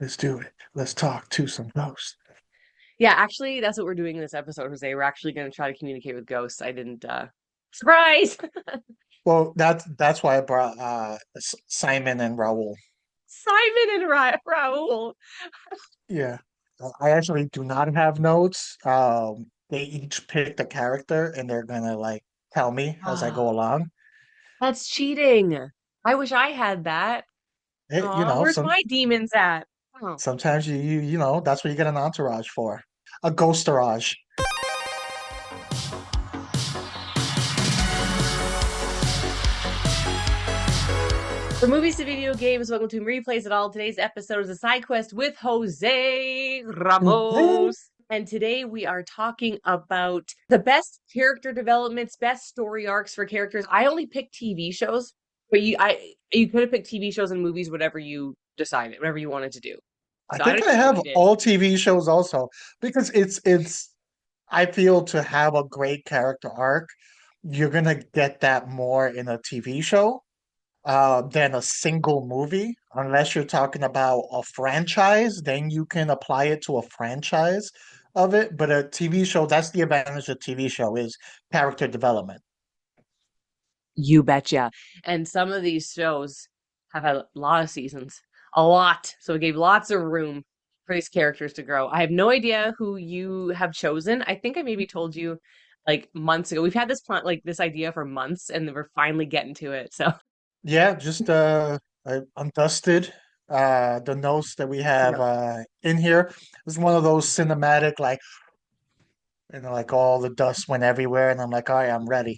Let's do it. Let's talk to some ghosts. Yeah, actually, that's what we're doing in this episode, Jose. We're actually going to try to communicate with ghosts. I didn't, surprise! Well, that's why I brought Simon and Raul. Simon and Raul. Yeah. I actually do not have notes. They each picked a character and they're gonna like tell me as I go Ah, along. that's cheating. I wish I had that. It, you Aw, know, where's my demons at? Oh. sometimes you know that's what you get an entourage for. A ghostarage. From movies to video games, welcome to Replays It All. Today's episode is a side quest with Jose Mhm. Ramos. And today we are talking about the best character developments, best story arcs for characters. I only picked TV shows, but you could have picked TV shows and movies, whatever you decided, whatever you wanted to do. I So I think don't I even know what have you did. all TV shows also because it's I feel to have a great character arc, you're gonna get that more in a TV show than a single movie. Unless you're talking about a franchise, then you can apply it to a franchise of it. But a TV show, that's the advantage of TV show is character development. You betcha. And some of these shows have had a lot of seasons, a lot. So it gave lots of room for these characters to grow. I have no idea who you have chosen. I think I maybe told you like months ago. We've had this plan, like this idea for months, and we're finally getting to it. So Yeah, just I undusted the notes that we have yeah. in here. It's one of those cinematic like like all the dust went everywhere, and I'm like, all right, I'm ready.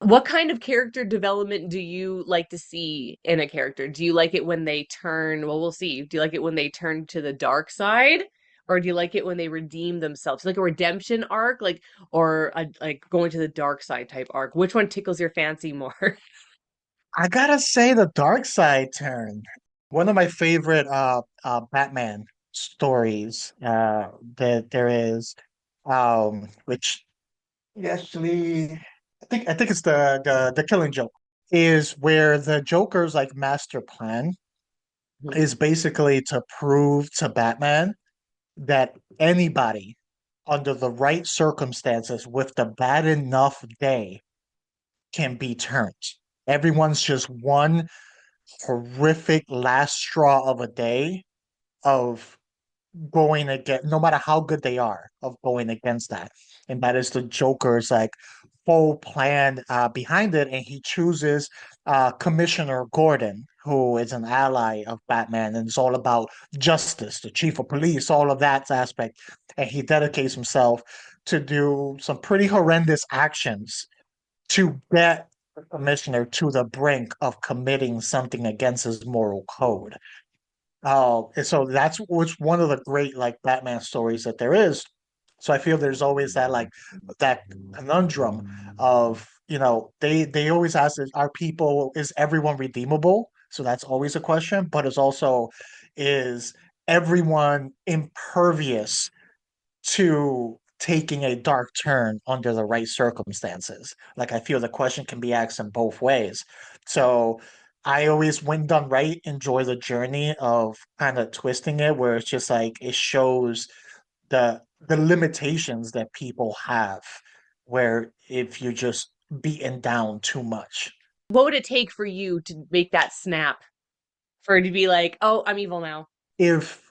What kind of character development do you like to see in a character? Do you like it when they turn, well, we'll see. Do you like it when they turn to the dark side? Or do you like it when they redeem themselves? Like a redemption arc, or like going to the dark side type arc. Which one tickles your fancy more? I gotta say the dark side turn. One of my favorite Batman stories that there is which actually I think it's the Killing Joke is where the Joker's like master plan Mhm. is basically to prove to Batman that anybody under the right circumstances with the bad enough day can be turned. Everyone's just one horrific last straw of a day of going against, no matter how good they are, of going against that. And that is the Joker's like full plan behind it. And he chooses Commissioner Gordon, who is an ally of Batman, and it's all about justice, the chief of police, all of that aspect. And he dedicates himself to do some pretty horrendous actions to get the commissioner to the brink of committing something against his moral code. And so that's what's one of the great like Batman stories that there is. So I feel there's always that like that conundrum of they always ask are people is everyone redeemable? So that's always a question, but it's also is everyone impervious to taking a dark turn under the right circumstances. Like I feel the question can be asked in both ways. So I always, when done right, enjoy the journey of kind of twisting it, where it's just like it shows the limitations that people have, where if you're just beaten down too much. What would it take for you to make that snap? For it to be like, oh, I'm evil now. If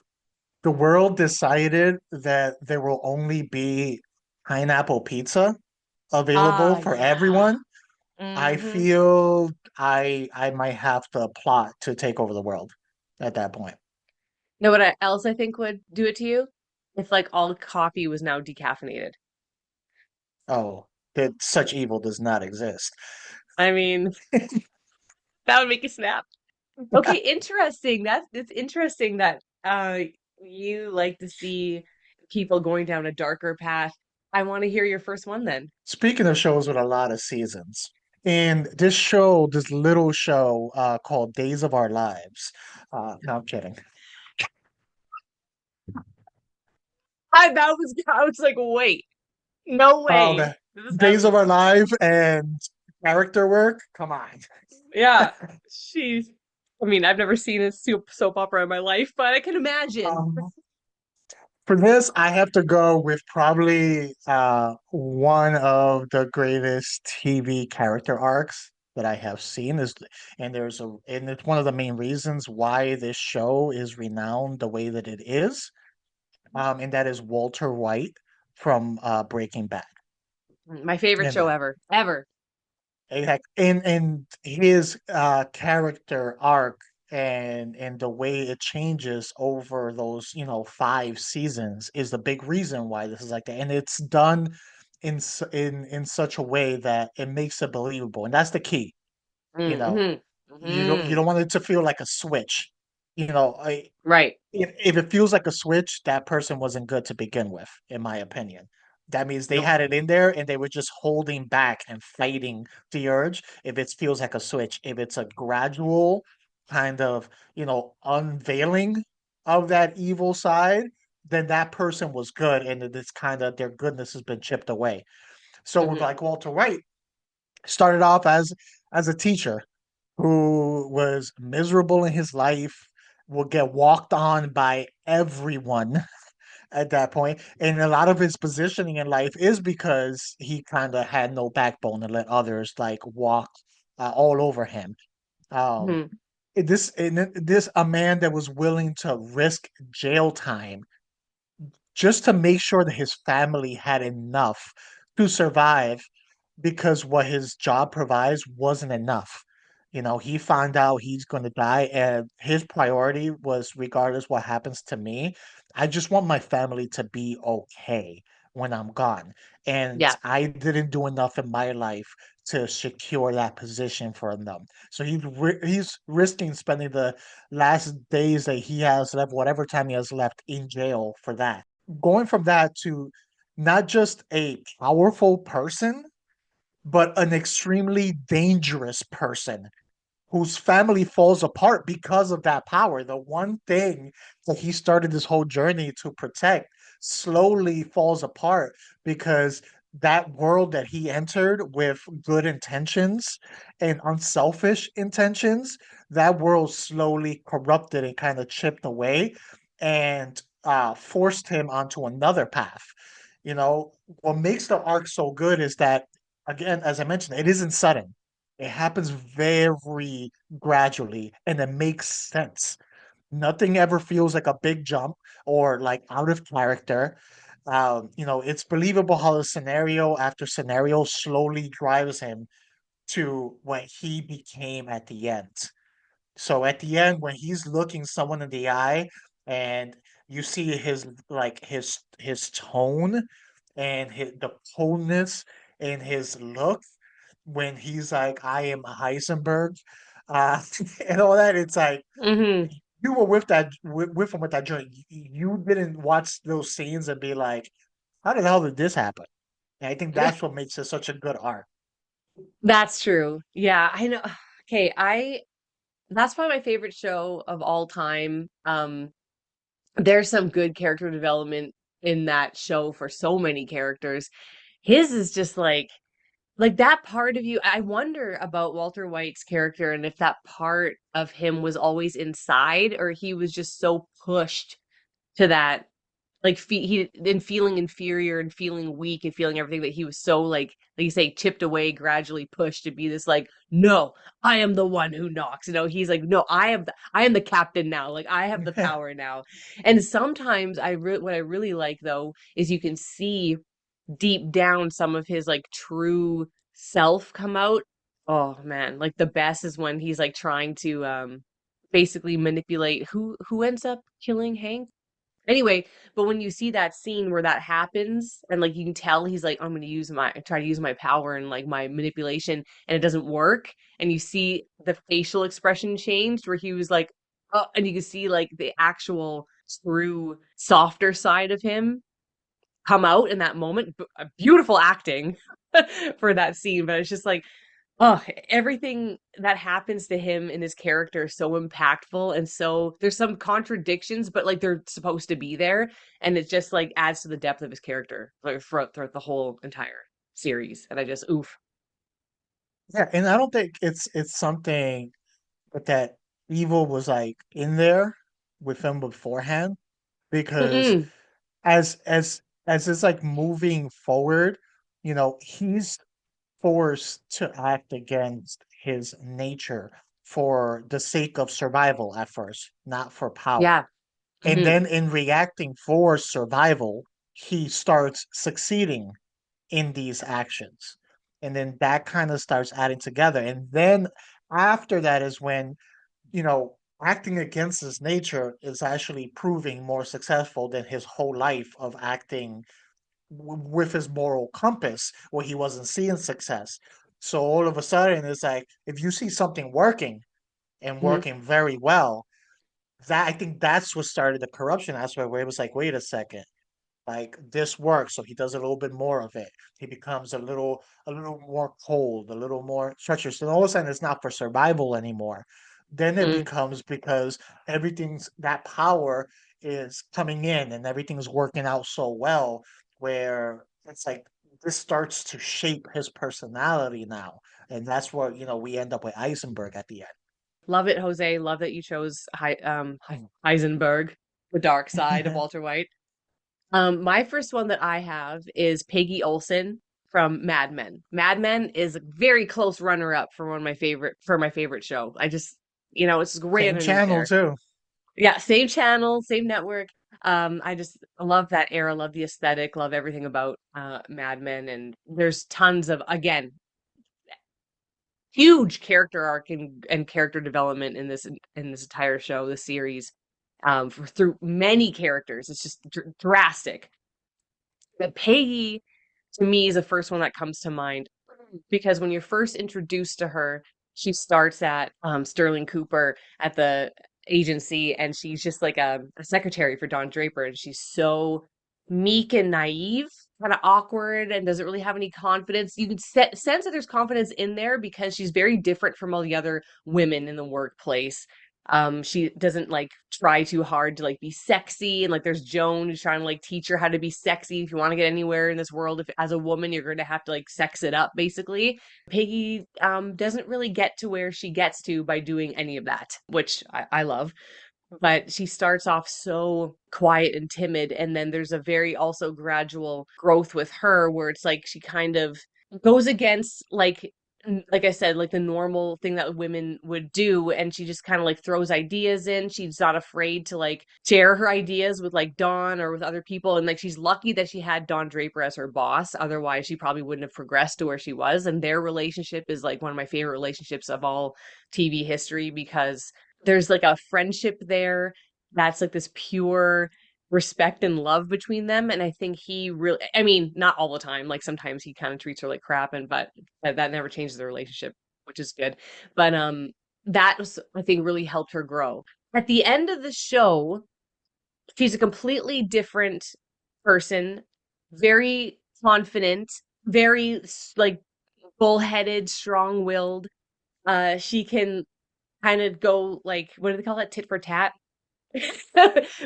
the world decided that there will only be pineapple pizza available Ah, for yeah. everyone, I Hmm. feel I might have to plot to take over the world at that point. Know what else I think would do it to you? If like all coffee was now decaffeinated. Oh, that such evil does not exist. I mean, that would make you snap. Okay, interesting. It's interesting that you like to see people going down a darker path. I want to hear your first one then. Speaking of shows with a lot of seasons, in this show, this little show called Days of Our Lives. No, I'm kidding. I was like, wait, no way. The This is Days of happening. Our Lives and character work. Come on. Yeah. Jeez. I mean, I've never seen a soap opera in my life, but I can imagine. Um, for this, I have to go with probably one of the greatest TV character arcs that I have seen is, and it's one of the main reasons why this show is renowned the way that it is, and that is Walter White from Breaking Bad. My favorite And show ever, ever. and his character arc and the way it changes over those 5 seasons is the big reason why this is like that, and it's done in such a way that it makes it believable, and that's the key. you know Mm-hmm. you Hmm. don't want it to feel like a switch. Right. If it feels like a switch, that person wasn't good to begin with, in my opinion. That means they Nope. had it in there and they were just holding back and fighting the urge. If it feels like a switch, if it's a gradual kind of, unveiling of that evil side, then that person was good and it's kind of their goodness has been chipped away. So with Hmm. like Walter White, started off as a teacher who was miserable in his life, will get walked on by everyone at that point. And a lot of his positioning in life is because he kind of had no backbone and let others like walk all over him. Um, Hmm. this a man that was willing to risk jail time just to make sure that his family had enough to survive because what his job provides wasn't enough. He found out he's going to die, and his priority was regardless what happens to me, I just want my family to be okay when I'm gone. And Yeah. I didn't do enough in my life to secure that position for them. So he's risking spending the last days that he has left, whatever time he has left in jail for that. Going from that to not just a powerful person, but an extremely dangerous person whose family falls apart because of that power. The one thing that he started this whole journey to protect slowly falls apart because that world that he entered with good intentions and unselfish intentions, that world slowly corrupted and kind of chipped away and forced him onto another path. What makes the arc so good is that, again, as I mentioned, it isn't sudden. It happens very gradually and it makes sense. Nothing ever feels like a big jump or like out of character. It's believable how the scenario after scenario slowly drives him to what he became at the end. So at the end, when he's looking someone in the eye and you see his tone and the coldness in his look when he's like, I am Heisenberg, uh, and all that, it's like Hmm. you were with him with that joint. You didn't watch those scenes and be like, how the hell did this happen? And I think that's what makes it such a good art. That's true. Yeah, I know. Okay, I that's probably my favorite show of all time. There's some good character development in that show for so many characters. His is just like that part of you. I wonder about Walter White's character and if that part of him was always inside or he was just so pushed to that like he and feeling inferior and feeling weak and feeling everything that he was so like you say chipped away, gradually pushed to be this like, no, I am the one who knocks. He's like, no, I am the captain now, like I have the power now. And sometimes what I really like though is you can see deep down some of his like true self come out. Oh man, like the best is when he's like trying to basically manipulate who ends up killing Hank. Anyway, but when you see that scene where that happens and like you can tell he's like, I'm gonna try to use my power and like my manipulation and it doesn't work, and you see the facial expression changed where he was like, oh, and you can see like the actual true softer side of him come out in that moment. Beautiful acting for that scene, but it's just like, oh, everything that happens to him in his character is so impactful and so there's some contradictions, but like they're supposed to be there, and it just like adds to the depth of his character like throughout the whole entire series. And I just oof. Yeah, and I don't think it's something that evil was like in there with him beforehand because Mm-mm. as as as it's like moving forward, he's forced to act against his nature for the sake of survival at first, not for power. Yeah. And Hmm. then in reacting for survival, he starts succeeding in these actions. And then that kind of starts adding together. And then after that is when, acting against his nature is actually proving more successful than his whole life of acting with his moral compass where he wasn't seeing success. So all of a sudden, it's like if you see something working and Hmm. working very well, that I think that's what started the corruption aspect where it was like, wait a second, like this works, so he does a little bit more of it. He becomes a little more cold, a little more treacherous, and all of a sudden it's not for survival anymore. Then it Mm. becomes because everything's that power is coming in and everything's working out so well where it's like this starts to shape his personality now. And that's where, we end up with Eisenberg at the Love it, Jose. Love that you chose Heisenberg, the dark side of end. Walter White. My first one that I have is Peggy Olson from Mad Men. Mad Men is a very close runner-up for my favorite show. It's great Same underneath channel there. too. Yeah, same channel, same network. I just love that era, love the aesthetic, love everything about Mad Men, and there's tons of again huge character arc and character development in this entire show, the series, through many characters. It's just drastic. But Peggy, to me, is the first one that comes to mind because when you're first introduced to her, she starts at Sterling Cooper at the agency, and she's just like a secretary for Don Draper, and she's so meek and naive, kind of awkward, and doesn't really have any confidence. You can sense that there's confidence in there because she's very different from all the other women in the workplace. She doesn't like try too hard to like be sexy, and like there's Joan who's trying to like teach her how to be sexy. If you want to get anywhere in this world, if as a woman you're going to have to like sex it up basically. Peggy doesn't really get to where she gets to by doing any of that, which I love. But she starts off so quiet and timid, and then there's a very also gradual growth with her where it's like she kind of goes against like I said, like the normal thing that women would do, and she just kind of like throws ideas in. She's not afraid to like share her ideas with like Don or with other people, and like she's lucky that she had Don Draper as her boss. Otherwise, she probably wouldn't have progressed to where she was. And their relationship is like one of my favorite relationships of all TV history because there's like a friendship there that's like this pure respect and love between them. And I think he really, I mean, not all the time, like sometimes he kind of treats her like crap, and but that never changes the relationship, which is good. But that was, I think, really helped her grow. At the end of the show, she's a completely different person, very confident, very like bullheaded, strong-willed. She can kind of go like, what do they call it? Tit for tat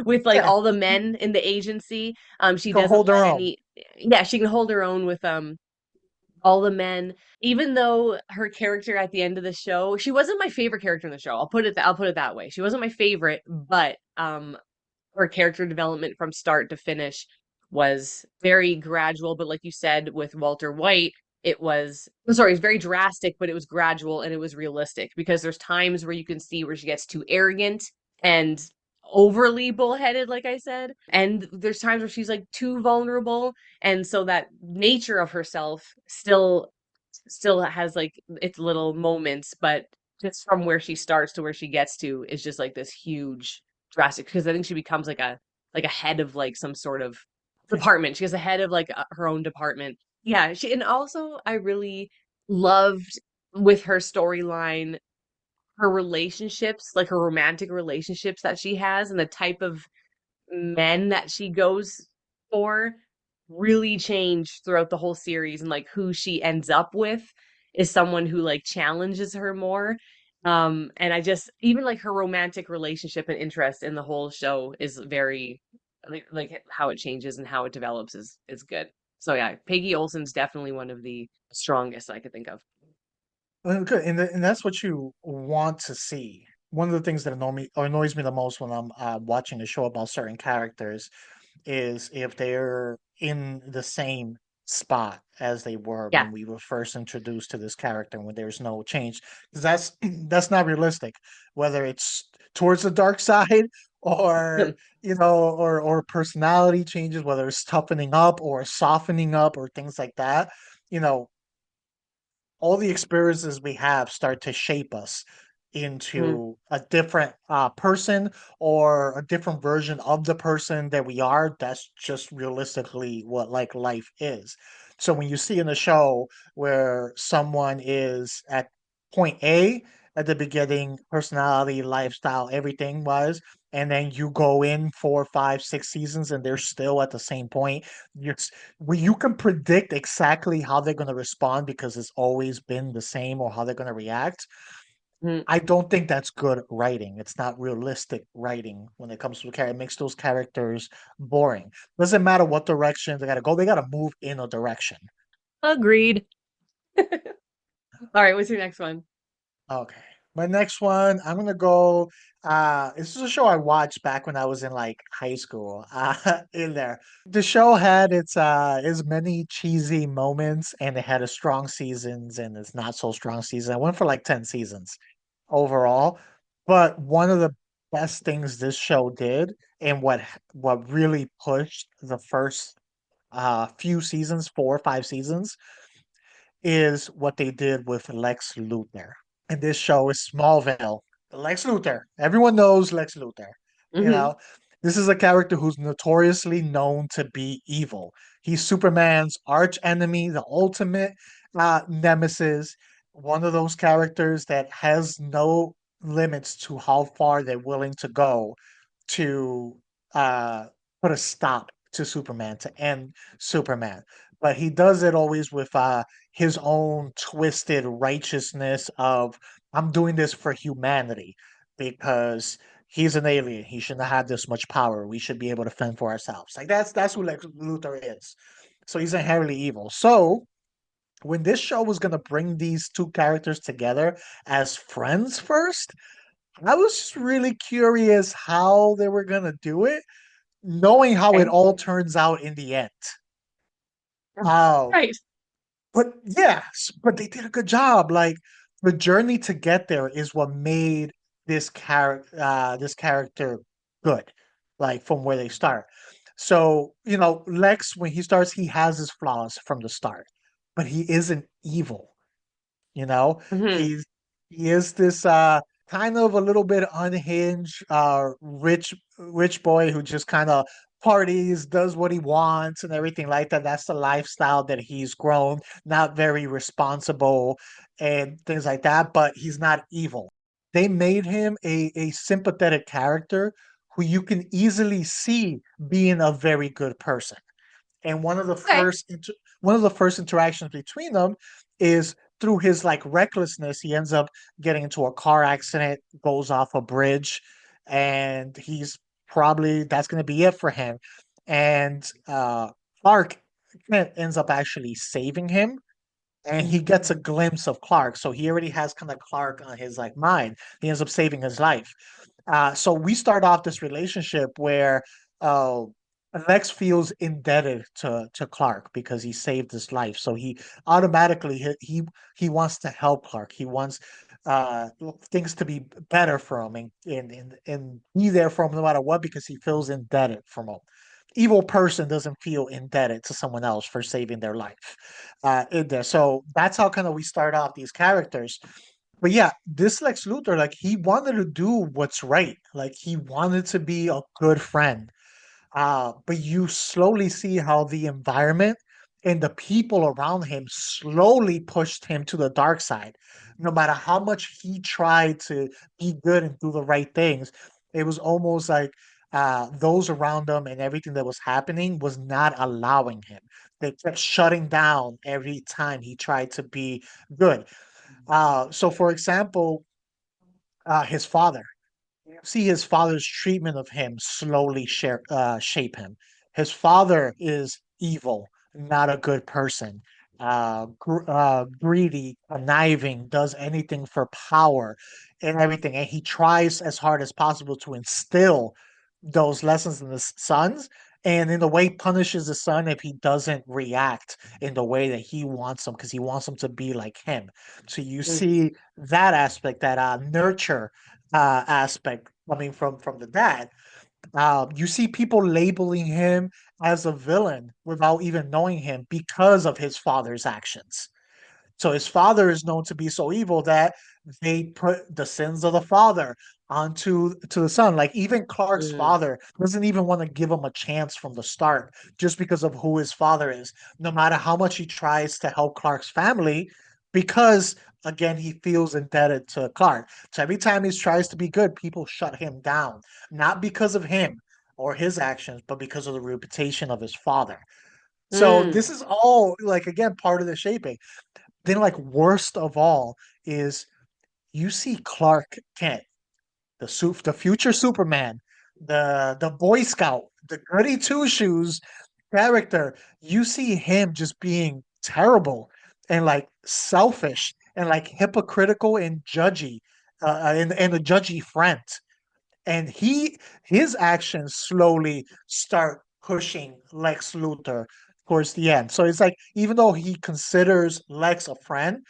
with like Yeah, all the men in the agency. she She can doesn't hold her let own. any, yeah, she can hold her own with all the men. Even though her character at the end of the show, she wasn't my favorite character in the show. I'll put it that way. She wasn't my favorite, but her character development from start to finish was very gradual. But like you said with Walter White, it was, I'm sorry, it was very drastic, but it was gradual and it was realistic because there's times where you can see where she gets too arrogant and overly bullheaded, like I said. And there's times where she's like too vulnerable. And so that nature of herself still has like its little moments, but just from where she starts to where she gets to is just like this huge drastic because I think she becomes like a head of like some sort of department. She has a head of like her own department. Yeah, she and also I really loved with her storyline her relationships, like her romantic relationships that she has and the type of men that she goes for really change throughout the whole series, and like who she ends up with is someone who like challenges her more. And I just even like her romantic relationship and interest in the whole show is very like how it changes and how it develops is good. So yeah, Peggy Olson's definitely one of the strongest I could think of. Good, and that's what you want to see. one of the things that annoys me the most when I'm watching a show about certain characters is if they're in the same spot as they were Yeah. when we were first introduced to this character, when there's no change. Because that's that's not realistic, whether it's towards the dark side or or personality changes, whether it's toughening up or softening up or things like that. You know, all the experiences we have start to shape us Mhm. into a different person or a different version of the person that we are. That's just realistically what like life is. So when you see in a show where someone is at point A at the beginning, personality, lifestyle, everything was, and then you go in 4, 5, 6 seasons and they're still at the same point, you're where you can predict exactly how they're going to respond because it's always been the same or how they're going to react. Mhm. I don't think that's good writing. It's not realistic writing when it comes to a character. It makes those characters boring. Doesn't matter what direction they got to go, they got to move in a direction. Agreed. All right, what's your next one? Okay. My next one, I'm gonna go. This is a show I watched back when I was in like high school. In there, the show had its many cheesy moments, and it had its strong seasons and its not so strong seasons. I went for like 10 seasons overall, but one of the best things this show did, and what really pushed the first few seasons, 4 or 5 seasons, is what they did with Lex Luthor. And this show is Smallville. Lex Luthor. Everyone knows Lex Luthor. You Hmm. know, this is a character who's notoriously known to be evil. He's Superman's arch enemy, the ultimate nemesis, one of those characters that has no limits to how far they're willing to go to uh, put a stop to Superman, to end Superman. But he does it always with his own twisted righteousness of I'm doing this for humanity because he's an alien. He shouldn't have this much power. We should be able to fend for ourselves. Like that's who Lex Luthor is. So he's inherently evil. So when this show was gonna bring these two characters together as friends first, I was just really curious how they were gonna do it, knowing how it Okay. all turns out in the end. Oh, Right. but yes, but they did a good job. Like the journey to get there is what made this character good. Like from where they start. So, Lex, when he starts, he has his flaws from the start, but he isn't evil. You know, Hmm. he's he is this kind of a little bit unhinged rich boy who just kind of parties, does what he wants and everything like that. That's the lifestyle that he's grown, not very responsible and things like that, but he's not evil. They made him a sympathetic character who you can easily see being a very good person. And Okay. one of the first interactions between them is through his like recklessness. He ends up getting into a car accident, goes off a bridge, and he's probably that's going to be it for him. And Clark ends up actually saving him, and he gets a glimpse of Clark. So he already has kind of Clark on his like mind. He ends up saving his life. So we start off this relationship where uh, Lex feels indebted to Clark because he saved his life. So he automatically he wants to help Clark. He wants uh, things to be better for him and be there for him no matter what because he feels indebted from him. Evil person doesn't feel indebted to someone else for saving their life in there. So that's how kind of we start off these characters. But yeah, this Lex Luthor, like he wanted to do what's right. Like he wanted to be a good friend. But you slowly see how the environment and the people around him slowly pushed him to the dark side. No matter how much he tried to be good and do the right things, it was almost like those around him and everything that was happening was not allowing him. They kept shutting down every time he tried to be good. So, for example, his father see his father's treatment of him slowly shape him. His father is evil, not a good person. greedy, conniving, does anything for power and everything. And he tries as hard as possible to instill those lessons in his sons. And in a way, punishes the son if he doesn't react in the way that he wants him, because he wants him to be like him. So you Mm, see that aspect, that nurture aspect coming from the dad. You see people labeling him as a villain without even knowing him because of his father's actions. So his father is known to be so evil that they put the sins of the father onto to the son. Like even Clark's mm, father doesn't even want to give him a chance from the start, just because of who his father is. No matter how much he tries to help Clark's family, because again he feels indebted to Clark. So every time he tries to be good, people shut him down, not because of him or his actions, but because of the reputation of his father. So mm, this is all like again part of the shaping. Then, like worst of all, is you see Clark Kent, the future Superman, the Boy Scout, the goody two shoes character. You see him just being terrible and like selfish and like hypocritical and judgy, and a judgy friend. And his actions slowly start pushing Lex Luthor towards the end. So it's like even though he considers Lex a friend,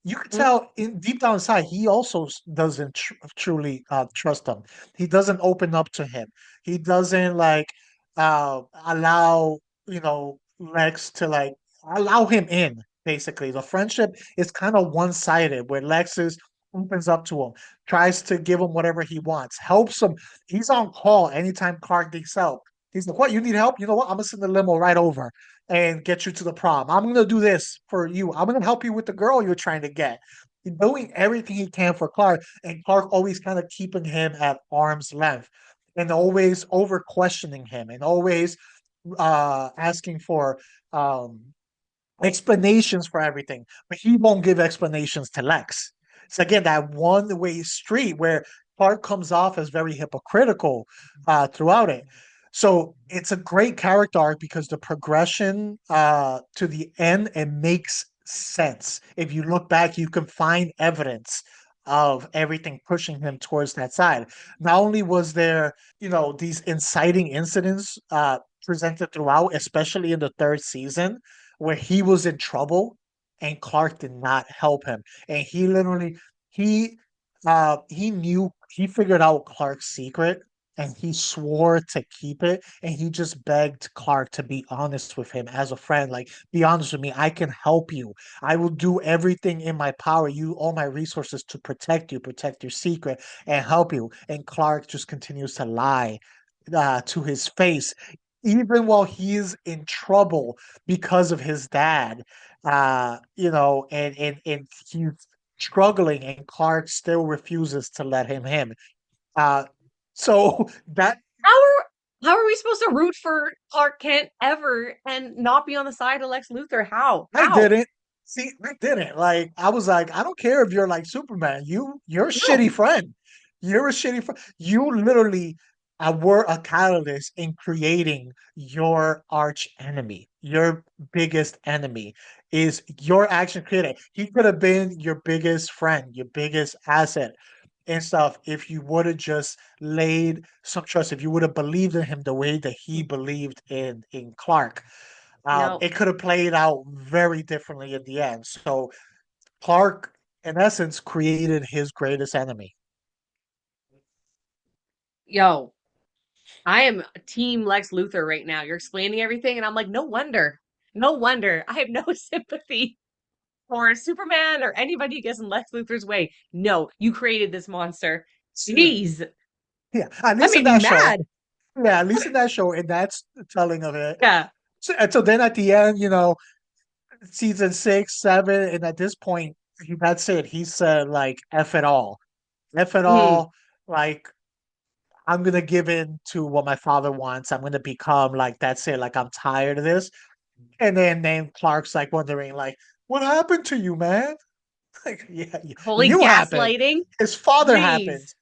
you could mm, tell in deep down inside he also doesn't truly trust him. He doesn't open up to him. He doesn't like allow Lex to like allow him in. Basically, the friendship is kind of one-sided, where opens up to him, tries to give him whatever he wants, helps him. He's on call anytime Clark needs help. He's like, "What? You need help? You know what? I'm gonna send the limo right over and get you to the prom. I'm gonna do this for you. I'm gonna help you with the girl you're trying to get." He's doing everything he can for Clark, and Clark always kind of keeping him at arm's length and always over questioning him and always asking for um explanations for everything, but he won't give explanations to Lex. So again, that one-way street where Clark comes off as very hypocritical throughout it. So it's a great character arc because the progression to the end, it makes sense. If you look back, you can find evidence of everything pushing him towards that side. Not only was there, these inciting incidents presented throughout, especially in the third season, where he was in trouble and Clark did not help him. And he literally he he knew he figured out Clark's secret and he swore to keep it, and he just begged Clark to be honest with him as a friend, like, be honest with me, I can help you. I will do everything in my power, you all my resources, to protect you, protect your secret and help you. And Clark just continues to lie to his face, even while he's in trouble because of his dad. And he's struggling, and Clark still refuses to let him in. Uh, so that How are how are we supposed to root for Clark Kent ever and not be on the side of Lex Luthor? How? I How? didn't. See, I didn't. Like, I was like, I don't care if you're like Superman. You're a shitty No. friend. You're a shitty friend. You literally were a catalyst in creating your arch enemy. Your biggest enemy is your action created. He could have been your biggest friend, your biggest asset and stuff, if you would have just laid some trust, if you would have believed in him the way that he believed in Clark. No. It could have played out very differently in the end. So Clark, in essence, created his greatest enemy. Yo, I am team Lex Luthor right now. You're explaining everything, and I'm like, no wonder. No wonder. I have no sympathy for Superman or anybody who gets in Lex Luthor's way. No, you created this monster. Yeah, Jeez. yeah. At That least in made me that show. mad. Yeah, at least in that show, and that's the telling of it. Yeah. So then at the end, season 6, 7, and at this point, that's it. He said like, "F it all, F it Mm. all." Like, I'm gonna give in to what my father wants. I'm gonna become like, that's it. Like, I'm tired of this. And then Clark's like wondering, like, what happened to you, man? Like, yeah, Holy you happened. gaslighting. His father happened. Jeez.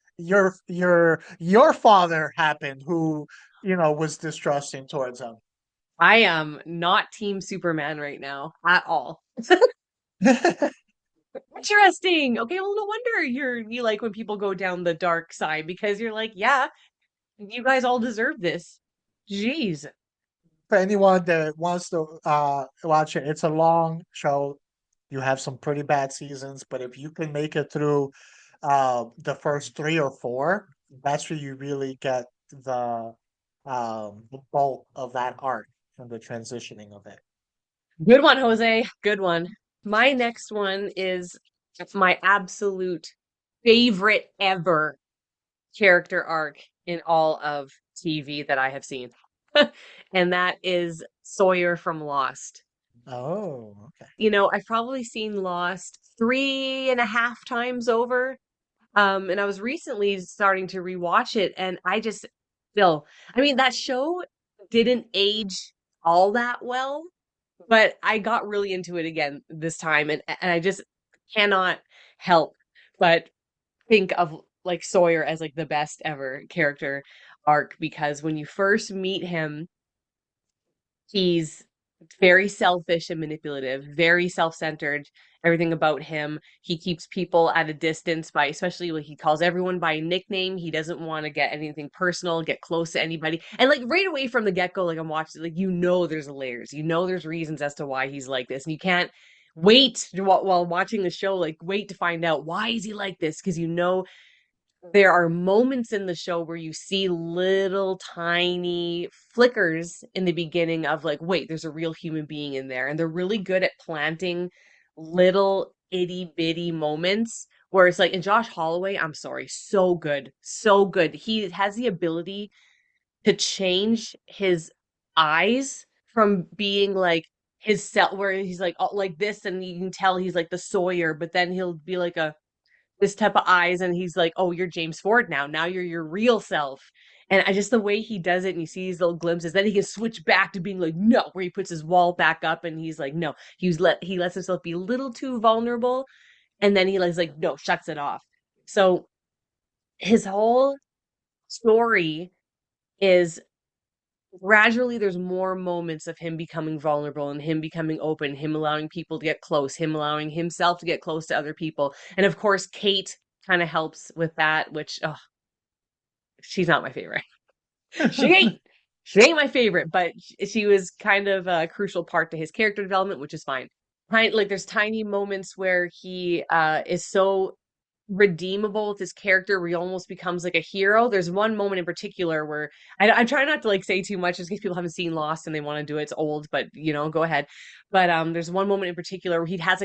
Your father happened, who was distrusting towards him. I am not Team Superman right now at all. Interesting. Okay, well, no wonder you like when people go down the dark side because you're like, yeah, you guys all deserve this. Jeez. For anyone that wants to watch it, it's a long show. You have some pretty bad seasons, but if you can make it through the first three or four, that's where you really get the bulk of that arc and the transitioning of it. Good one, Jose. Good one. My next one is my absolute favorite ever character arc in all of TV that I have seen. And that is Sawyer from Lost. Oh, okay. I've probably seen Lost 3.5 times over. And I was recently starting to rewatch it, and I just still, I mean, that show didn't age all that well, but I got really into it again this time, and I just cannot help but think of like Sawyer as like the best ever character arc because when you first meet him, he's very selfish and manipulative, very self-centered. Everything about him, he keeps people at a distance by, especially when he calls everyone by nickname. He doesn't want to get anything personal, get close to anybody. And like right away from the get-go, like I'm watching, like there's layers, there's reasons as to why he's like this, and you can't wait while watching the show, like wait to find out why is he like this because there are moments in the show where you see little tiny flickers in the beginning of like, wait, there's a real human being in there. And they're really good at planting little itty bitty moments where it's like, and Josh Holloway, I'm sorry, so good, so good. He has the ability to change his eyes from being like his self, where he's like, oh, like this, and you can tell he's like the Sawyer, but then he'll be like a this type of eyes and he's like, oh, you're James Ford now you're your real self. And I just the way he does it and you see these little glimpses, then he can switch back to being like no, where he puts his wall back up and he's like no, he lets himself be a little too vulnerable, and then he like no, shuts it off. So his whole story is gradually there's more moments of him becoming vulnerable and him becoming open, him allowing people to get close, him allowing himself to get close to other people. And of course, Kate kind of helps with that, which she's not my favorite. She ain't. She ain't my favorite, but she was kind of a crucial part to his character development, which is fine. Like there's tiny moments where he is so redeemable with his character where he almost becomes like a hero. There's one moment in particular where I try not to like say too much just in case people haven't seen Lost and they want to do it. It's old, but go ahead. But there's one moment in particular where he has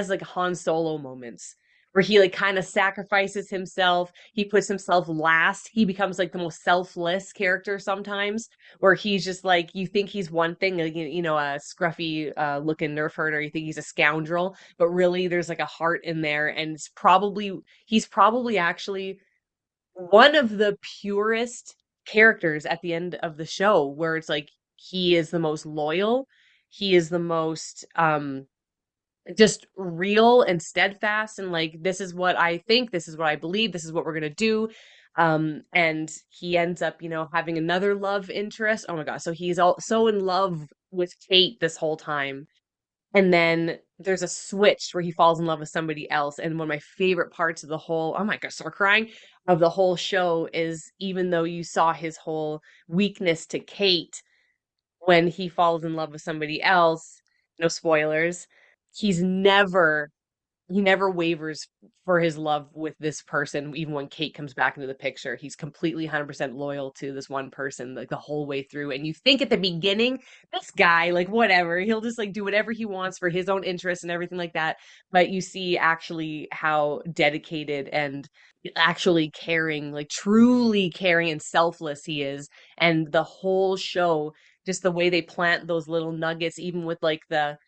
like Han Solo moments where he like kind of sacrifices himself. He puts himself last. He becomes like the most selfless character sometimes, where he's just like you think he's one thing, like, a scruffy looking nerf herder. You think he's a scoundrel, but really there's like a heart in there, and he's probably actually one of the purest characters at the end of the show, where it's like he is the most loyal, he is the most just real and steadfast and like this is what I think, this is what I believe, this is what we're going to do. And he ends up having another love interest. Oh my god, so he's all so in love with Kate this whole time, and then there's a switch where he falls in love with somebody else. And one of my favorite parts of the whole, oh my god, start crying, of the whole show is even though you saw his whole weakness to Kate, when he falls in love with somebody else, no spoilers, he's never he never wavers for his love with this person. Even when Kate comes back into the picture, he's completely 100% loyal to this one person like the whole way through. And you think at the beginning, this guy, like whatever, he'll just like do whatever he wants for his own interests and everything like that. But you see actually how dedicated and actually caring, like truly caring and selfless he is. And the whole show, just the way they plant those little nuggets, even with like the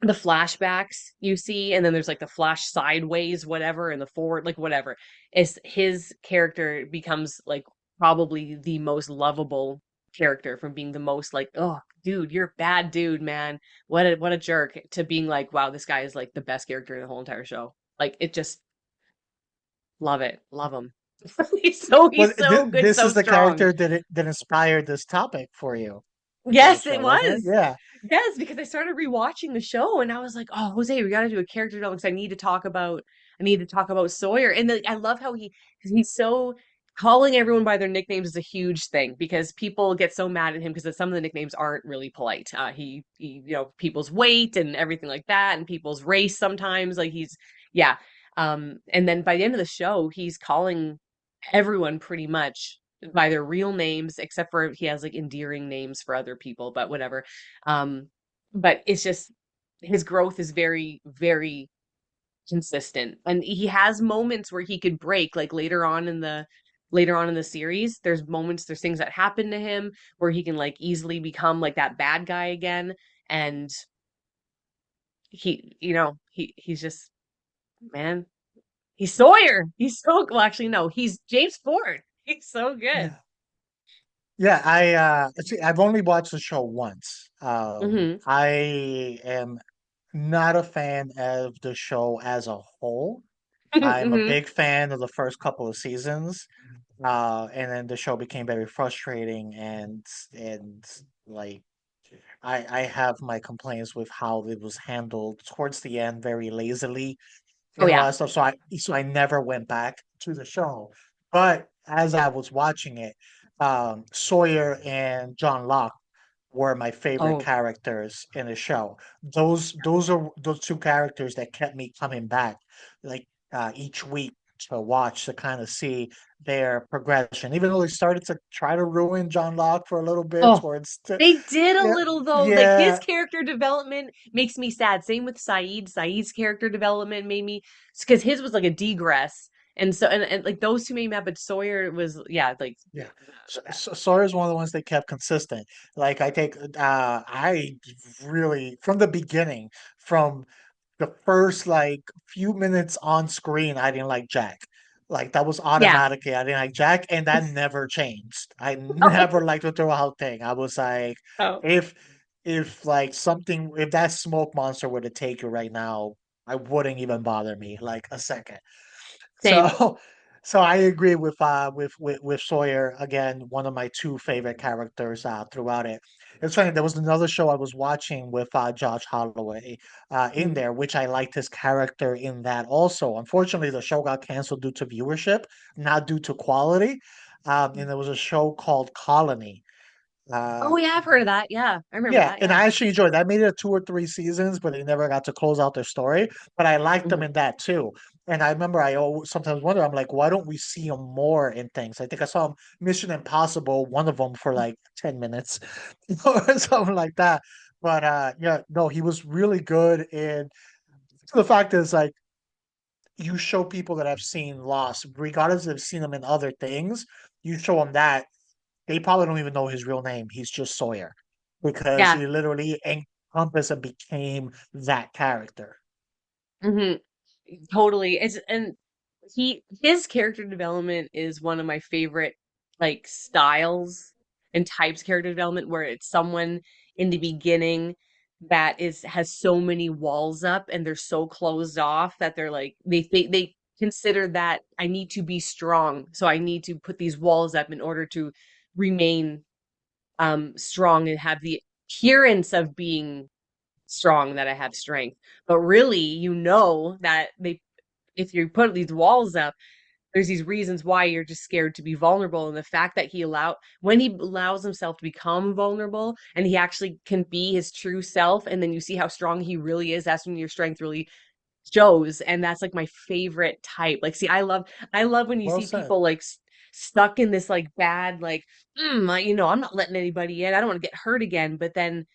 flashbacks you see, and then there's like the flash sideways, whatever, and the forward, like whatever. Is his character becomes like probably the most lovable character, from being the most like, oh, dude, you're a bad dude, man. What a jerk, to being like, wow, this guy is like the best character in the whole entire show. Like it just love it, love him. Well, He's so good, this so is the strong. character that inspired this topic for you. to the Yes, it show, wasn't it? was. Yeah. Yes, because I started rewatching the show and I was like, "Oh, Jose, we got to do a character development because I need to talk about Sawyer." And I love how because he's so calling everyone by their nicknames is a huge thing because people get so mad at him because some of the nicknames aren't really polite. People's weight and everything like that, and people's race sometimes. Like yeah. And then by the end of the show, he's calling everyone pretty much by their real names, except for he has like endearing names for other people, but whatever. Um, but it's just his growth is very, very consistent. And he has moments where he could break, like later on in the series. There's things that happen to him where he can like easily become like that bad guy again. And he's just man, he's Sawyer. He's so well, actually, no, he's James Ford. He's so good. Yeah. Yeah, I've only watched the show once. Hmm. I am not a fan of the show as a whole. I'm a Hmm. big fan of the first couple of seasons. And then the show became very frustrating and like I have my complaints with how it was handled towards the end very lazily Oh and all yeah. that stuff. So I never went back to the show. But as I was watching it, Sawyer and John Locke were my favorite Oh, characters in the show. Those are those two characters that kept me coming back, like each week to watch to kind of see their progression. Even though they started to try to ruin John Locke for a little bit oh, towards they did a yeah, little though. Like his yeah, character development makes me sad. Same with Saeed. Saeed's character development made me because his was like a degress, and so and like those two made me mad. But Sawyer was yeah, like yeah. Sawyer's one of the ones they kept consistent. Like I really from the beginning, from the first like few minutes on screen, I didn't like Jack. Like that was yeah. automatically I didn't like Jack, and that never changed. I never liked the throughout thing. I was like, Oh, if like something if that smoke monster were to take you right now, I wouldn't even bother me like a second. same. So so I agree with Sawyer again, one of my two favorite characters throughout it. It's funny, there was another show I was watching with Josh Holloway in Mhm. there, which I liked his character in that also. Unfortunately, the show got canceled due to viewership, not due to quality. And there was a show called Colony. Oh Uh, yeah, I've heard of that. Yeah, I remember yeah, that. and Yeah. I actually enjoyed that. I made it 2 or 3 seasons, but they never got to close out their story. But I liked them Mhm. in that too. And I remember I always sometimes wonder, I'm like, why don't we see them more in things? I think I saw Mission Impossible, one of them for like 10 minutes, or something like that. But yeah, no, he was really good. And the fact is, like, you show people that have seen Lost, regardless if they've seen him in other things, you show them that they probably don't even know his real name. He's just Sawyer because Yeah. he literally encompassed and became that character. Hmm. Totally. His character development is one of my favorite like styles and types of character development where it's someone in the beginning that is has so many walls up and they're so closed off that they're like they consider that I need to be strong, so I need to put these walls up in order to remain strong and have the appearance of being strong, that I have strength. But really, that they if you put these walls up, there's these reasons why you're just scared to be vulnerable. And the fact that when he allows himself to become vulnerable and he actually can be his true self, and then you see how strong he really is, that's when your strength really shows. And that's like my favorite type. Like, see, I love when you Well see said. people like stuck in this like bad, like, I'm not letting anybody in. I don't want to get hurt again. But then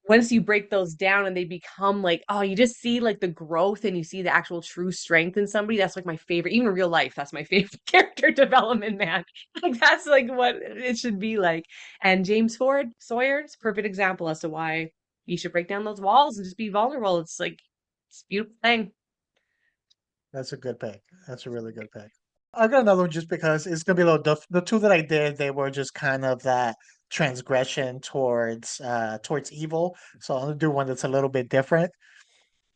once you break those down and they become like, oh, you just see like the growth and you see the actual true strength in somebody. That's like my favorite, even in real life. That's my favorite character development, man. Like that's like what it should be like. And James Ford Sawyer is a perfect example as to why you should break down those walls and just be vulnerable. It's like it's a beautiful thing. That's a good pick. That's a really good pick. I got another one just because it's gonna be a little the two that I did, they were just kind of that transgression towards evil. So I'm gonna do one that's a little bit different.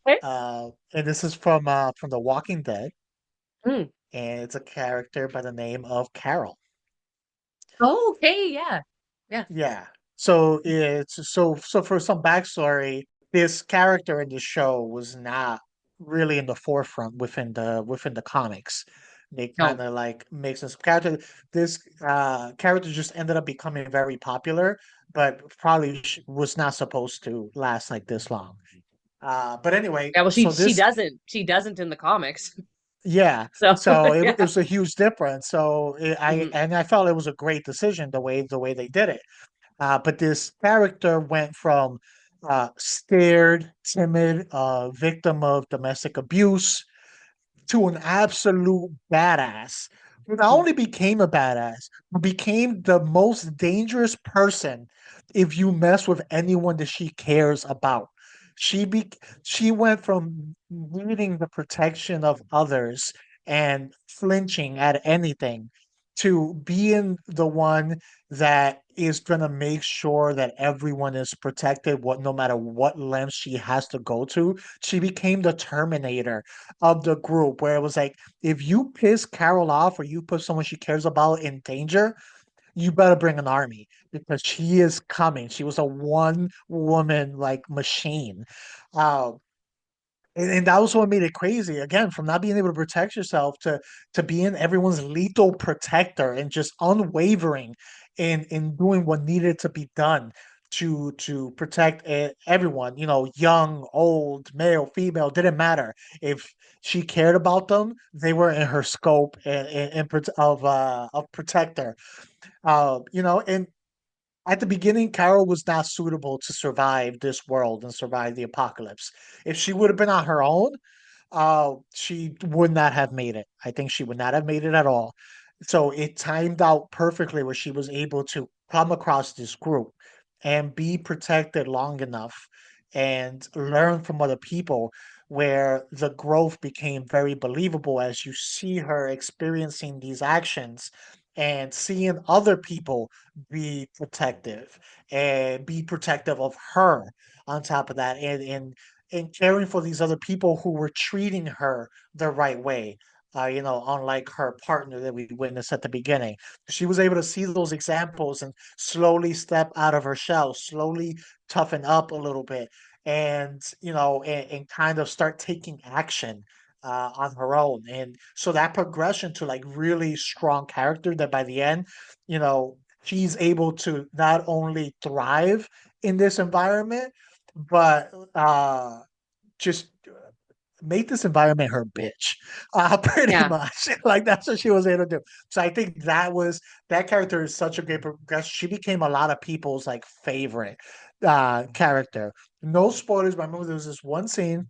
Okay. And this is from The Walking Dead, Mm. and it's a character by the name of Carol. Oh, okay, yeah. Yeah. Yeah. So it's so for some backstory, this character in the show was not really in the forefront within the comics. They kind No. of like makes this character. This character just ended up becoming very popular, but probably was not supposed to last like this long. But anyway, Yeah, well, so she this doesn't. She doesn't in the comics. yeah, So so it yeah. was a huge difference. So Mhm. I felt it was a great decision the way they did it. But this character went from scared, timid, victim of domestic abuse to an absolute badass. Who not Mhm. only became a badass, but became the most dangerous person if you mess with anyone that she cares about. She be she went from needing the protection of others and flinching at anything to being the one that is gonna make sure that everyone is protected, what no matter what lengths she has to go to. She became the Terminator of the group where it was like, if you piss Carol off or you put someone she cares about in danger, you better bring an army because she is coming. She was a one woman like machine. Uh, and that was what made it crazy. Again, from not being able to protect yourself to being everyone's lethal protector and just unwavering in doing what needed to be done to protect everyone. You know, young, old, male, female, didn't matter. If she cared about them, they were in her scope of protector. You know, and at the beginning, Carol was not suitable to survive this world and survive the apocalypse. If she would have been on her own, she would not have made it. I think she would not have made it at all. So it timed out perfectly where she was able to come across this group and be protected long enough and learn from other people where the growth became very believable as you see her experiencing these actions and seeing other people be protective of her on top of that and caring for these other people who were treating her the right way. You know, unlike her partner that we witnessed at the beginning, she was able to see those examples and slowly step out of her shell, slowly toughen up a little bit, and you know, and kind of start taking action on her own. And so that progression to like really strong character that by the end, you know, she's able to not only thrive in this environment, but just make this environment her bitch, pretty Yeah. much. Like that's what she was able to do. So I think that character is such a great progression. She became a lot of people's like favorite character. No spoilers, but I remember there was this one scene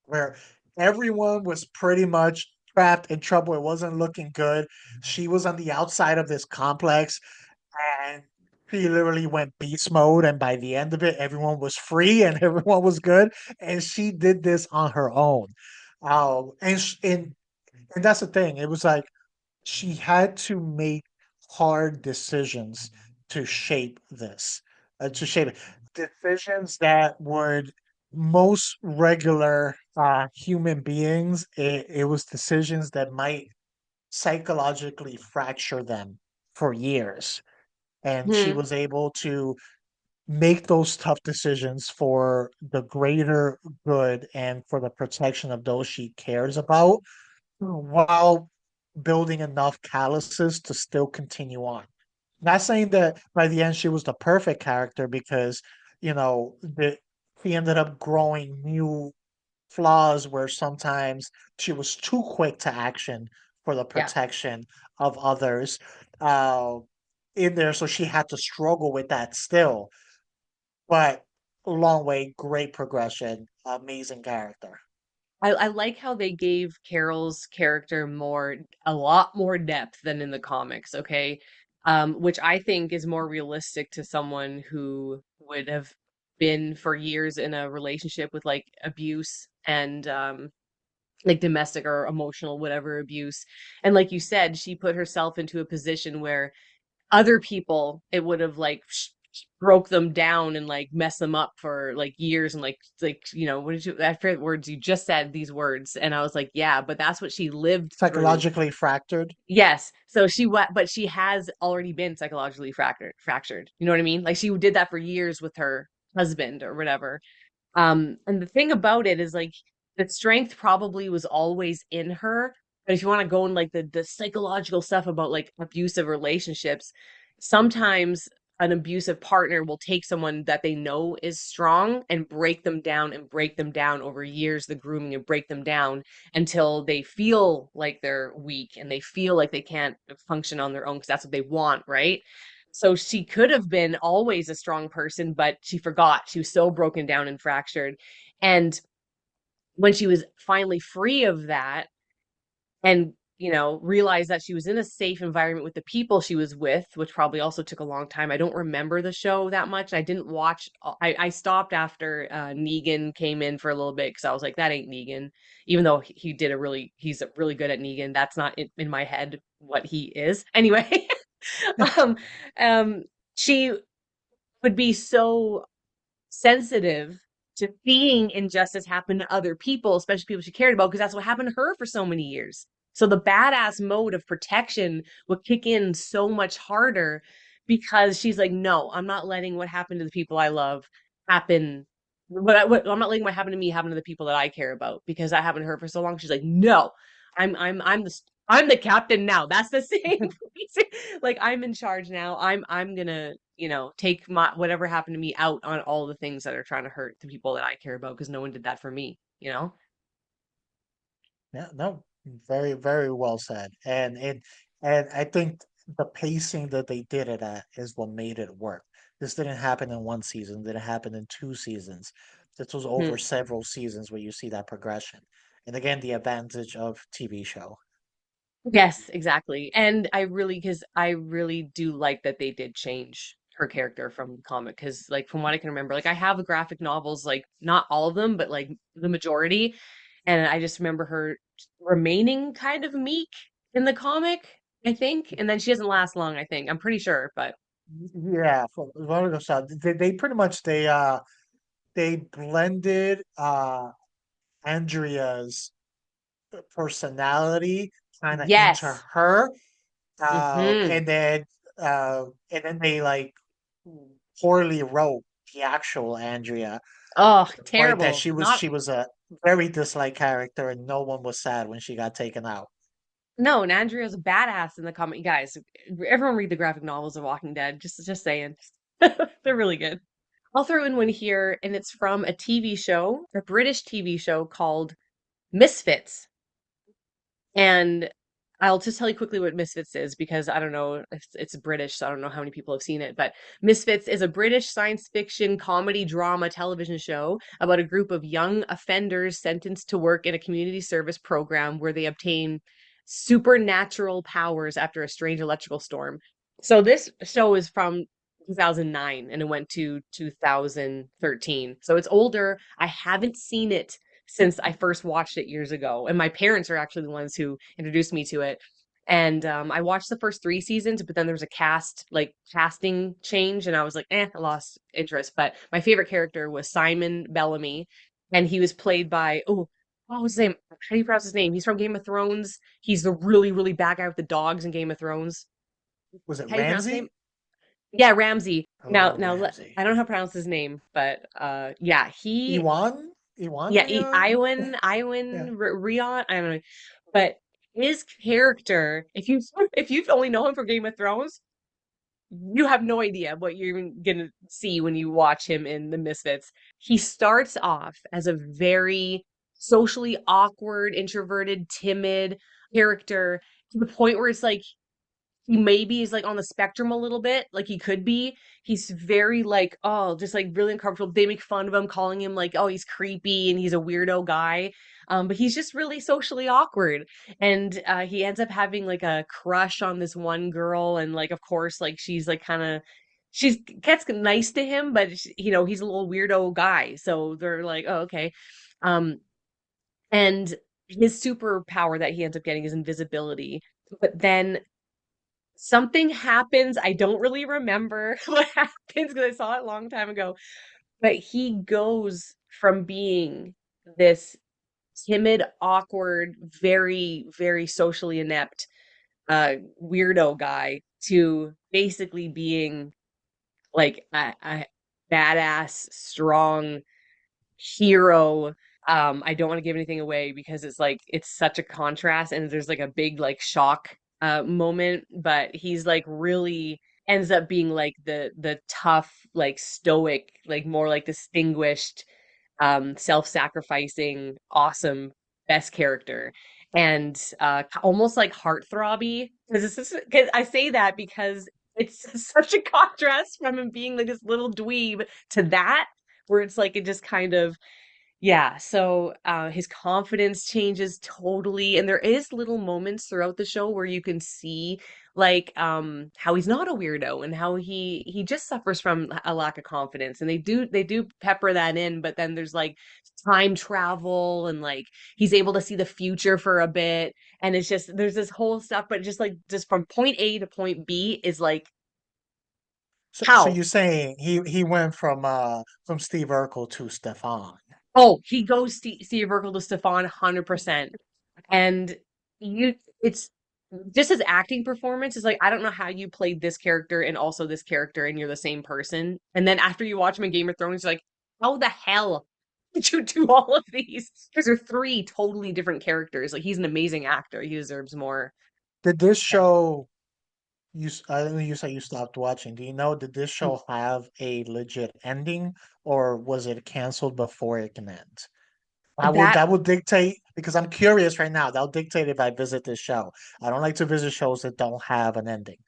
where everyone was pretty much trapped in trouble. It wasn't looking good. She was on the outside of this complex and she literally went beast mode. And by the end of it, everyone was free and everyone was good. And she did this on her own. And that's the thing. It was like she had to make hard decisions to shape this, to shape it. Decisions that would most regular human beings, it was decisions that might psychologically fracture them for years. And she Mhm. was able to make those tough decisions for the greater good and for the protection of those she cares about while building enough calluses to still continue on. Not saying that by the end she was the perfect character because, you know, she ended up growing new flaws where sometimes she was too quick to action for the Yeah. protection of others uh, in there. So she had to struggle with that still. But long way, great progression, amazing character. I like how they gave Carol's character a lot more depth than in the comics, okay? Which I think is more realistic to someone who would have been for years in a relationship with like abuse and like domestic or emotional, whatever abuse. And like you said, she put herself into a position where other people, it would have like broke them down and like mess them up for like years and what did you I forget words you just said these words and I was like, yeah, but that's what she lived through. Psychologically fractured. Yes. So but she has already been psychologically fractured. You know what I mean? Like she did that for years with her husband or whatever. And the thing about it is like the strength probably was always in her. But if you want to go in like the psychological stuff about like abusive relationships, sometimes an abusive partner will take someone that they know is strong and break them down over years, the grooming and break them down until they feel like they're weak and they feel like they can't function on their own because that's what they want, right? So she could have been always a strong person, but she forgot. She was so broken down and fractured. And when she was finally free of that and, realized that she was in a safe environment with the people she was with, which probably also took a long time. I don't remember the show that much. I didn't watch, I stopped after Negan came in for a little bit because I was like, that ain't Negan. Even though he's really good at Negan. That's not in my head what he is. Anyway, um, um, she would be so sensitive to seeing injustice happen to other people, especially people she cared about, because that's what happened to her for so many years. So the badass mode of protection would kick in so much harder because she's like, no, I'm not letting what happened to the people I love happen. I'm not letting what happened to me happen to the people that I care about because that happened to her for so long. She's like, no, I'm the captain now. That's the same. Like I'm in charge now. I'm gonna, take my whatever happened to me out on all the things that are trying to hurt the people that I care about because no one did that for me. Yeah, no, very, very well said. And I think the pacing that they did it at is what made it work. This didn't happen in one season, didn't happen in two seasons. This was over Mhm. several seasons where you see that progression. And again, the advantage of TV show. Yes, exactly. And because I really do like that they did change her character from the comic because like from what I can remember, like I have the graphic novels, like not all of them, but like the majority. And I just remember her remaining kind of meek in the comic, I think. And then she doesn't last long, I think. I'm pretty sure, but Yeah, for Vertigo Sound, they pretty much they blended Andrea's personality kind of into yes. her. Hmm. And then they like poorly wrote the actual Andrea Oh, to the point that terrible. she was a very disliked character and no one was sad when she got taken out. No, and Andrea's a badass in the comic. You guys, everyone read the graphic novels of Walking Dead. Just saying. They're really good. I'll throw in one here, and it's from a TV show, a British TV show called Misfits. And I'll just tell you quickly what Misfits is because I don't know if it's British, so I don't know how many people have seen it. But Misfits is a British science fiction comedy drama television show about a group of young offenders sentenced to work in a community service program where they obtain supernatural powers after a strange electrical storm. So this show is from 2009 and it went to 2013. So it's older. I haven't seen it since I first watched it years ago. And my parents are actually the ones who introduced me to it. And I watched the first three seasons, but then there was a casting change, and I was like, I lost interest. But my favorite character was Simon Bellamy, and he was played by what was his name? How do you pronounce his name? He's from Game of Thrones. He's the really, really bad guy with the dogs in Game of Thrones. Was it How do you pronounce his name? Ramsey? Yeah, Ramsey. Oh, I Ramsey. don't know how to pronounce his name, but yeah, Iwan? Iwan yeah, Rion? Yeah. Rion, I don't know. But his character, if you've only known him from Game of Thrones, you have no idea what you're even gonna see when you watch him in The Misfits. He starts off as a very socially awkward, introverted, timid character to the point where it's like he maybe is like on the spectrum a little bit, like he could be. He's very like, oh, just like really uncomfortable. They make fun of him, calling him like, oh, he's creepy and he's a weirdo guy. But he's just really socially awkward. And he ends up having like a crush on this one girl, and like, of course, like she's like kind of she's gets nice to him, but he's a little weirdo guy. So they're like, oh, okay. Um, and his superpower that he ends up getting is invisibility. But then something happens. I don't really remember what happens because I saw it a long time ago. But he goes from being this timid, awkward, very, very socially inept weirdo guy to basically being like a badass, strong hero. I don't want to give anything away because it's like it's such a contrast and there's like a big like shock moment, but he's like really ends up being like the tough, like stoic, like more like distinguished, self-sacrificing, awesome best character. And almost like heartthrobby because because I say that because it's such a contrast from him being like this little dweeb to that where it's like it just kind of yeah, so his confidence changes totally, and there is little moments throughout the show where you can see like how he's not a weirdo and how he just suffers from a lack of confidence, and they do pepper that in, but then there's like time travel and like he's able to see the future for a bit, and it's just there's this whole stuff, but just like just from point A to point B is like So how? you're saying he went from Steve Urkel to Stefan. Oh, he goes Steve Urkel to Stefan 100%. And you it's just his acting performance is like I don't know how you played this character and also this character and you're the same person. And then after you watch him in Game of Thrones, you're like, how the hell did you do all of these? Because they're three totally different characters. Like he's an amazing actor. He deserves more. Did this Yeah. show I know you said you stopped watching. Do you know, did this show have a legit ending or was it canceled before it can end? That That would dictate because I'm curious right now. That'll dictate if I visit this show. I don't like to visit shows that don't have an ending.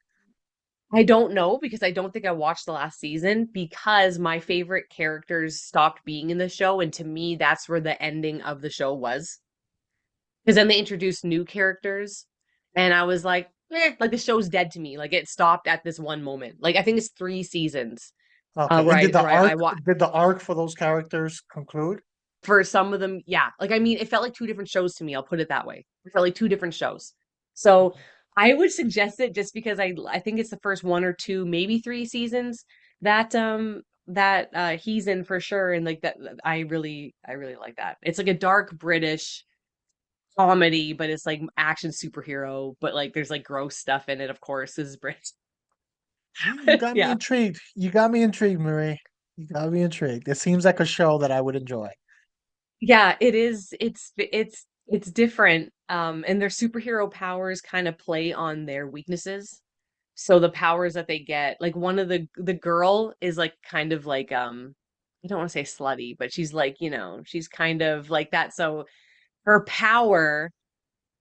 I don't know because I don't think I watched the last season because my favorite characters stopped being in the show. And to me, that's where the ending of the show was. Because then they introduced new characters, and I was like the show's dead to me. Like it stopped at this one moment. Like I think it's 3 seasons. Okay. And I watched did the arc for those characters conclude? for some of them. Yeah, like I mean, it felt like two different shows to me. I'll put it that way. It felt like two different shows. So Okay. I would suggest it just because I think it's the first one or two, maybe 3 seasons that he's in for sure, and like that I really like that. It's like a dark British comedy, but it's like action superhero, but like there's like gross stuff in it, of course. This is Brit. You got me Yeah. intrigued. You got me intrigued, Marie. You got me intrigued. It seems like a show that I would enjoy. Yeah, it is. It's different. And their superhero powers kind of play on their weaknesses. So the powers that they get, like one of the girl is like kind of like I don't want to say slutty, but she's like, she's kind of like that. So her power,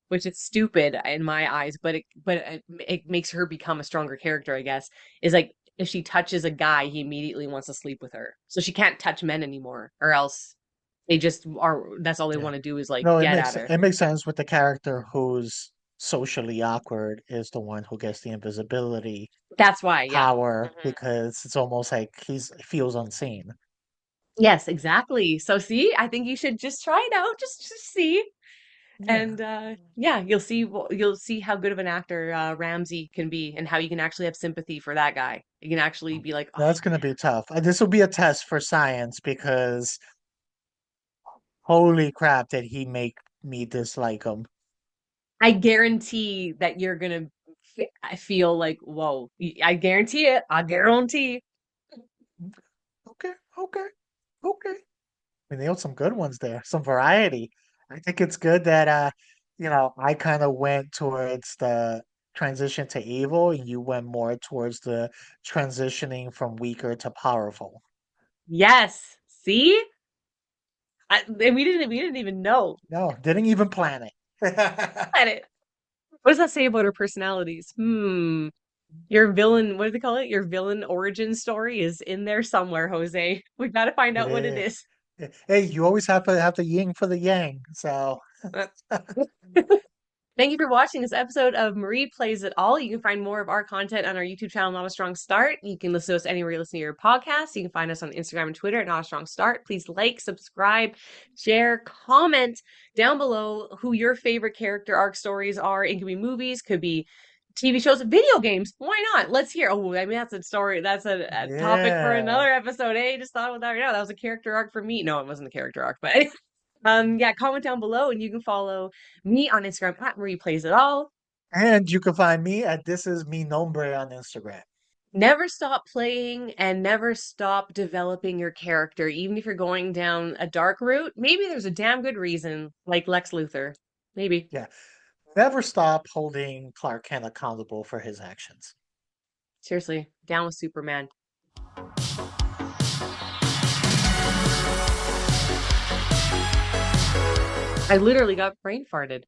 which is stupid in my eyes, but it makes her become a stronger character, I guess, is like if she touches a guy, he immediately wants to sleep with her. So she can't touch men anymore, or else they just are that's all they Yeah. want to do is like No, get at her. it makes sense with the character who's socially awkward is the one who gets the invisibility That's why, yeah. power Mhm. because it's almost like he feels unseen. Yes, exactly. So see, I think you should just try it out, just see. Yeah. And yeah, you'll see how good of an actor Ramsey can be and how you can actually have sympathy for that guy. You can actually be like, oh, That's gonna be tough. This will be a test for science because holy crap did he make me dislike him. I guarantee that you're gonna I feel like, whoa, I guarantee it. I guarantee. Okay, okay, okay. We nailed some good ones there, some variety. I think it's good that I kind of went towards the transition to evil, and you went more towards the transitioning from weaker to powerful. Yes. See? And we didn't even know. No, didn't even plan it. At it. What does that say about our personalities? Your villain, what do they call it? Your villain origin story is in there somewhere, Jose. We gotta find It out what it is. is. Hey, you always have to have the yin for the yang. So Uh, Thank you for watching this episode of Marie Plays It All. You can find more of our content on our YouTube channel, Not a Strong Start. You can listen to us anywhere you listen to your podcast. You can find us on Instagram and Twitter at Not a Strong Start. Please like, subscribe, share, comment down below who your favorite character arc stories are. It could be movies, could be TV shows, video games. Why not? Let's hear. Oh, I mean, that's a story. That's a topic for Yeah. another episode. Hey, just thought of that right now. That was a character arc for me. No, it wasn't a character arc, but yeah, comment down below and you can follow me on Instagram at Marie Plays It All. And you can find me at This Is Me Nombre on Instagram. Never stop playing and never stop developing your character, even if you're going down a dark route. Maybe there's a damn good reason, like Lex Luthor. Maybe. Yeah. Never stop holding Clark Kent accountable for his actions. Seriously, down with Superman. I literally got brain farted.